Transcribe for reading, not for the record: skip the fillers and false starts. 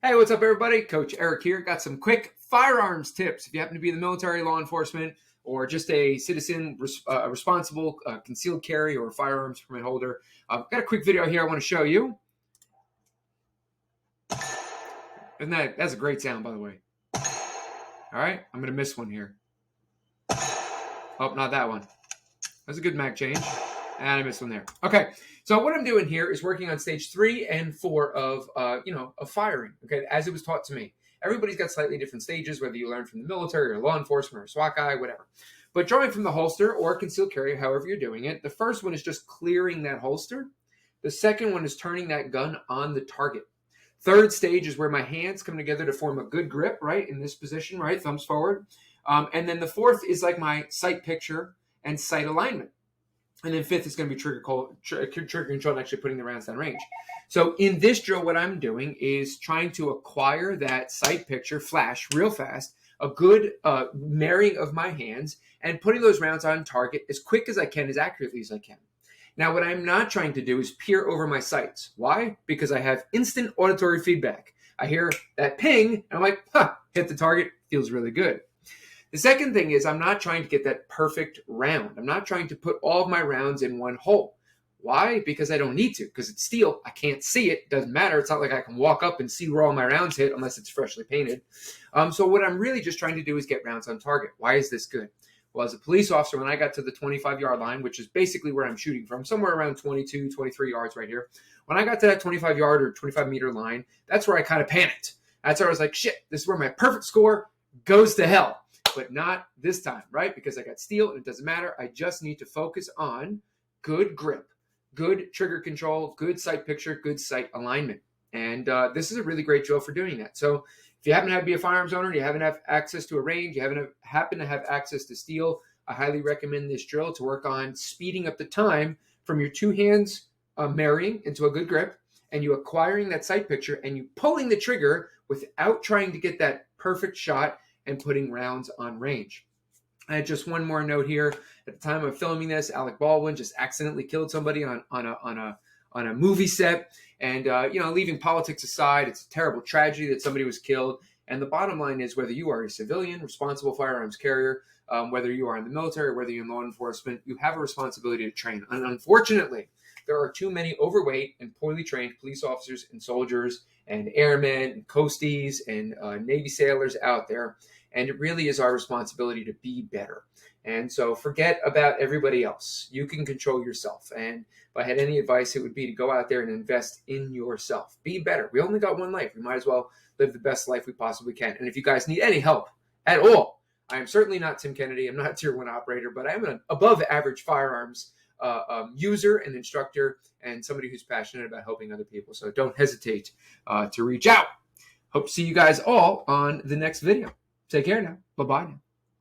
Hey, what's up, everybody? Coach Eric here. Got some quick firearms tips. If you happen to be in the military, law enforcement, or just a citizen, responsible concealed carry or firearms permit holder, I've got a quick video here I want to show you. That's a great sound, by the way. All right, I'm going to miss one here. Oh, not that one. That's a good mag change. And I missed one there. Okay, so what I'm doing here is working on stage 3 and 4 of firing, okay, as it was taught to me. Everybody's got slightly different stages, whether you learn from the military or law enforcement or SWAT guy, whatever. But drawing from the holster or concealed carry, however you're doing it, the first one is just clearing that holster. The second one is turning that gun on the target. Third stage is where my hands come together to form a good grip, right, in this position, right, thumbs forward. And then the fourth is like my sight picture and sight alignment. And then fifth is going to be trigger control and actually putting the rounds down range. So in this drill, what I'm doing is trying to acquire that sight picture flash real fast, a good marrying of my hands, and putting those rounds on target as quick as I can, as accurately as I can. Now, what I'm not trying to do is peer over my sights. Why? Because I have instant auditory feedback. I hear that ping, and I'm like, hit the target, feels really good. The second thing is I'm not trying to get that perfect round. I'm not trying to put all of my rounds in one hole. Why? Because I don't need to, because it's steel. I can't see it. It doesn't matter. It's not like I can walk up and see where all my rounds hit unless it's freshly painted. So what I'm really just trying to do is get rounds on target. Why is this good? Well, as a police officer, when I got to the 25-yard line, which is basically where I'm shooting from, somewhere around 22, 23 yards right here. When I got to that 25-yard or 25-meter line, that's where I kind of panicked. That's where I was like, shit, this is where my perfect score goes to hell. But not this time, right? Because I got steel and it doesn't matter. I just need to focus on good grip, good trigger control, good sight picture, good sight alignment. And this is a really great drill for doing that. So if you happen to be a firearms owner, you happen to have access to a range, you happen to have access to steel, I highly recommend this drill to work on speeding up the time from your two hands marrying into a good grip and you acquiring that sight picture and you pulling the trigger without trying to get that perfect shot and putting rounds on range. I had just one more note here. At the time of filming this, Alec Baldwin just accidentally killed somebody on a movie set. And, leaving politics aside, it's a terrible tragedy that somebody was killed. And the bottom line is whether you are a civilian, responsible firearms carrier, whether you are in the military, whether you're in law enforcement, you have a responsibility to train. And unfortunately, there are too many overweight and poorly trained police officers and soldiers and airmen and coasties and Navy sailors out there. And it really is our responsibility to be better. And so forget about everybody else. You can control yourself. And if I had any advice, it would be to go out there and invest in yourself. Be better. We only got one life. We might as well live the best life we possibly can. And if you guys need any help at all, I am certainly not Tim Kennedy. I'm not a tier 1 operator, but I am an above average firearms user and instructor and somebody who's passionate about helping other people. So don't hesitate to reach out. Hope to see you guys all on the next video. Take care now. Bye-bye now.